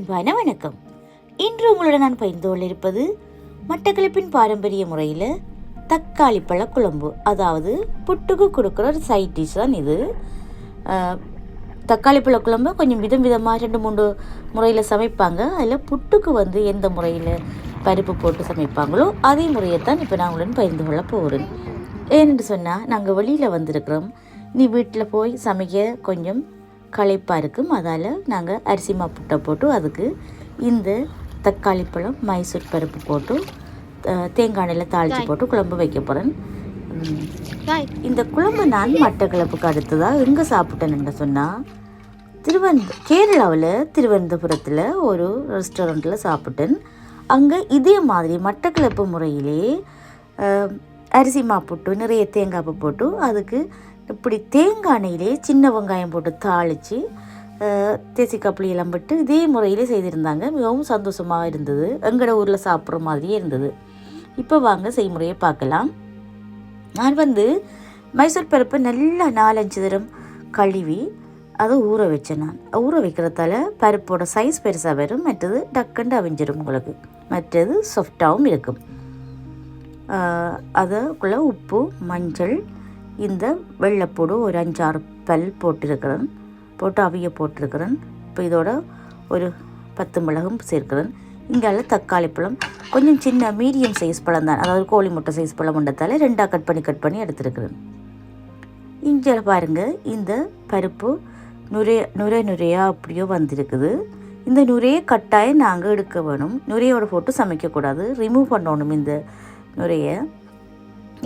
அன்பான வணக்கம். இன்று உங்களுடன் நான் பகிர்ந்து கொள்ள இருப்பது மட்டக்களப்பின் பாரம்பரிய முறையில் தக்காளி பழ குழம்பு. அதாவது புட்டுக்கு கொடுக்குற ஒரு சைட் டிஷ் தான் இது. தக்காளி பழ குழம்பு கொஞ்சம் விதமாக 2-3 முறையில் சமைப்பாங்க. அதில் புட்டுக்கு எந்த முறையில் பருப்பு போட்டு சமைப்பாங்களோ அதே முறையை தான் இப்போ நான் உங்களுடன் பகிர்ந்து கொள்ள போகிறேன். ஏன்னு சொன்னால் நாங்கள் வெளியில் வந்திருக்கிறோம். நீ வீட்டில் போய் சமைக்க கொஞ்சம் களைப்பாக இருக்கும். அதால் நாங்கள் அரிசி புட்டை போட்டு அதுக்கு இந்த தக்காளி பழம் மைசூர் பருப்பு போட்டு தேங்காய் எண்ணெயில் தாளித்து போட்டு குழம்பு வைக்க போகிறேன். இந்த குழம்பு நான் மட்டக்களப்புக்கு அடுத்ததாக எங்கே சாப்பிட்டேன்னு சொன்னால் கேரளாவில் திருவனந்தபுரத்தில் ஒரு ரெஸ்டாரண்ட்டில் சாப்பிட்டேன். அங்கே இதே மாதிரி மட்டக்களப்பு முறையிலே அரிசி புட்டு நிறைய தேங்காய் போட்டு அதுக்கு இப்படி தேங்காய் எண்ணெயிலே சின்ன வெங்காயம் போட்டு தாளித்து தேசிக்காய் புளியெல்லாம் போட்டு இதே முறையிலே செய்திருந்தாங்க. மிகவும் சந்தோஷமாக இருந்தது. எங்களோட ஊரில் சாப்பிட்ற மாதிரியே இருந்தது. இப்போ வாங்க செய்முறையை பார்க்கலாம். நான் மைசூர் பருப்பு நல்லா 4-5 தரம் கழுவி அதை ஊற வச்சேன். நான் ஊற வைக்கிறதால பருப்போட சைஸ் பெருசாக வரும். மற்றது டக்குண்டு அவிஞ்சிடும் உங்களுக்கு. மற்றது சாஃப்டாகவும் இருக்கும். அதுக்குள்ளே உப்பு, மஞ்சள், இந்த வெள்ளைப்பூடு ஒரு 5-6 பல் போட்டிருக்கிறேன். போட்டு அவிய போட்டிருக்கிறேன். இப்போ இதோட ஒரு 10 மிளகும் சேர்க்கிறேன். இங்கே தக்காளி பழம் கொஞ்சம் சின்ன மீடியம் சைஸ் பழம் தான், அதாவது கோழி முட்டை சைஸ் பழம் உண்டத்தால் 2 கட் பண்ணி எடுத்துருக்கிறேன். இங்கே பாருங்கள், இந்த பருப்பு நுரையாக அப்படியோ வந்திருக்குது. இந்த நுரையை கட்டாயம் நாங்கள் எடுக்க வேணும். நுரையோடு போட்டு சமைக்கக்கூடாது, ரிமூவ் பண்ணணும் இந்த நுரையை.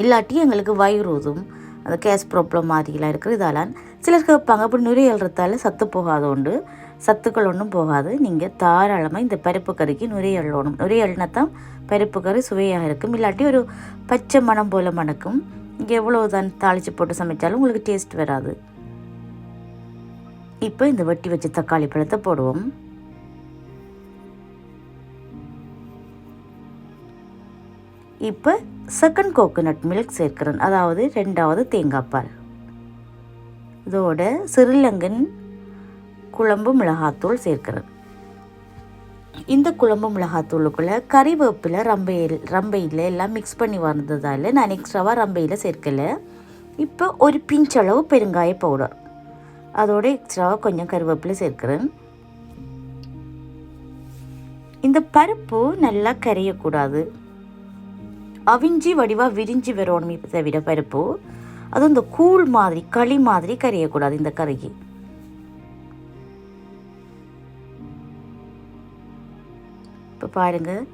இல்லாட்டி எங்களுக்கு வயிறு ஊதும், அந்த கேஸ் ப்ராப்ளம் மாதிரிலாம் இருக்குது. இதெல்லாம் சிலர் கேட்பாங்க, அப்படி நுரையை எழுறதால சத்து போகாது உண்டு. சத்துக்கள் ஒன்றும் போகாது. நீங்கள் தாராளமாக இந்த பருப்பு கறிக்கு நுரையை எள்ளணும். நுரையை எள்ளினா தான் பருப்பு கறி சுவையாக இருக்கும். இல்லாட்டி ஒரு பச்சை மணம் போல் மணக்கும். இங்கே எவ்வளோ தான் தாளித்து போட்டு சமைச்சாலும் உங்களுக்கு டேஸ்ட் வராது. இப்போ இந்த வெட்டி வச்ச தக்காளி பழத்தை போடுவோம். இப்போ செகண்ட் கோகோனட் மில்க் சேர்க்கிறேன், அதாவது 2வது தேங்காய் பால். இதோட சிறிலங்கன் குழம்பு மிளகாத்தூள் சேர்க்கிறேன். இந்த குழம்பு மிளகாத்தூளுக்குள்ளே கறிவேப்பிலை, ரம்பையில் எல்லாம் மிக்ஸ் பண்ணி வந்ததால் நான் எக்ஸ்ட்ராவாக ரம்பையில் சேர்க்கலை. இப்போ ஒரு பிஞ்சளவு பெருங்காய பவுடர், அதோட எக்ஸ்ட்ராவாக கொஞ்சம் கறிவேப்பிலை சேர்க்கிறேன். இந்த பருப்பு நல்லா கரையக்கூடாது, அவிஞ்சி வடிவாக விரிஞ்சி வரணும். இப்போ தவிர பருப்பு அதுவும் இந்த கூழ் மாதிரி களி மாதிரி கரையக்கூடாது இந்த கறிக்கு. இப்போ பாருங்கள்,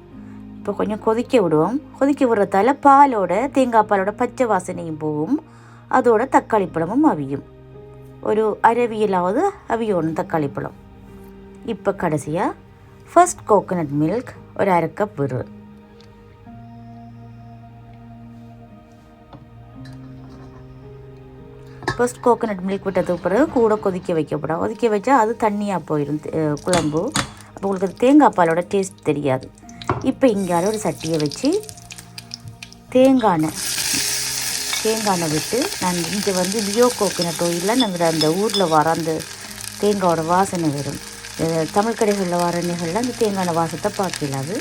இப்போ கொஞ்சம் கொதிக்க விடுவோம். கொதிக்க விடுறதால பாலோட தேங்காய் பாலோட பச்சை வாசனையும் போகும், அதோட தக்காளி பழமும் அவியும். ஒரு அரவியலாவது அவியணும் தக்காளி பழம். இப்போ கடைசியாக ஃபர்ஸ்ட் கோகோனட் மில்க் ஒரு 1/2 கப் விடுறேன். ஃபர்ஸ்ட் கோகோனட் மில்க் விட்டதுக்கு பிறகு கூட கொதிக்க வைக்கப்படும். கொதிக்க வச்சா அது தண்ணியாக போயிடும் குழம்பு. அப்போ உங்களுக்கு தேங்காய் பாலோட டேஸ்ட் தெரியாது. இப்போ இங்கே ஒரு சட்டியை வச்சு தேங்காய் எண்ணெய் விட்டு நான் இங்கே லியோ கோகோனட் ஆயிலில் நாங்கள் அந்த ஊரில் வர அந்த தேங்காயோட வாசனை வரும். தமிழ் கடைகளில் வர எண்ணெய்களில் அந்த தேங்காய் வாசத்தை பார்க்கலாது.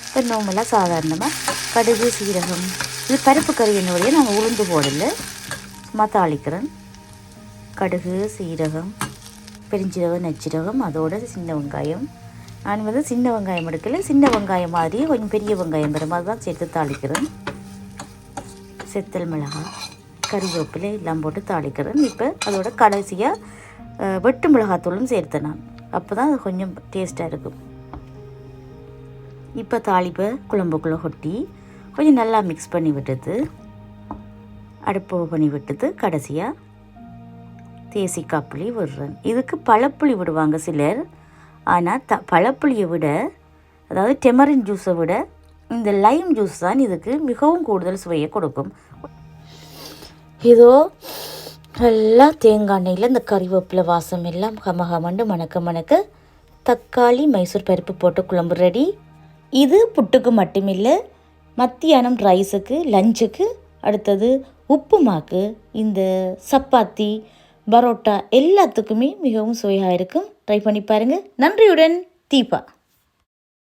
இப்போ நார்மலாக சாதாரணமாக கடுகு, சீரகம், இது பருப்பு கறி எண்ணெயோடையே நாங்கள் உளுந்து போடல, சும்மா தாளிக்கிறேன். கடுகு, சீரகம், பெருஞ்சீரகம், நச்சீரகம், அதோட சின்ன வெங்காயம். நான் சின்ன வெங்காயம் எடுக்கல, சின்ன வெங்காயம் மாதிரியே கொஞ்சம் பெரிய வெங்காயம் வர மாதிரி தான் சேர்த்து தாளிக்கிறேன். செத்தல் மிளகாய், கறிவேப்பிலை எல்லாம் போட்டு தாளிக்கிறேன். இப்போ அதோட கடைசியாக வெட்டு மிளகாத்தூளும் சேர்த்தேன் நான். அப்போ தான் அது கொஞ்சம் டேஸ்ட்டாக இருக்கும். இப்போ தாளிப்பை குழம்புக்குள்ளே கொட்டி கொஞ்சம் நல்லா மிக்ஸ் பண்ணி விட்டுட்டு அடுப்பு பண்ணி விட்டுட்டு கடைசியாக தேசிக்காய் புளி விடுறேன். இதுக்கு பழப்புளி விடுவாங்க சிலர். ஆனால் பழப்புளியை விட, அதாவது டெமரின் ஜூஸை விட இந்த லைம் ஜூஸ் தான் இதுக்கு மிகவும் கூடுதல் சுவையை கொடுக்கும். இதோ நல்லா தேங்காய் எண்ணெயில் இந்த கறிவேப்பிலை வாசம் எல்லாம் கமகமண்டு மணக்க தக்காளி மைசூர் பருப்பு போட்டு குழம்பு ரெடி. இது புட்டுக்கு மட்டுமில்லை, மத்தியானம் ரைஸுக்கு, லஞ்சுக்கு, அடுத்தது உப்புமாக்கு, இந்த சப்பாத்தி, பரோட்டா எல்லாத்துக்குமே மிகவும் சுவையாக இருக்கும். ட்ரை பண்ணி பாருங்கள். நன்றியுடன். தீபா.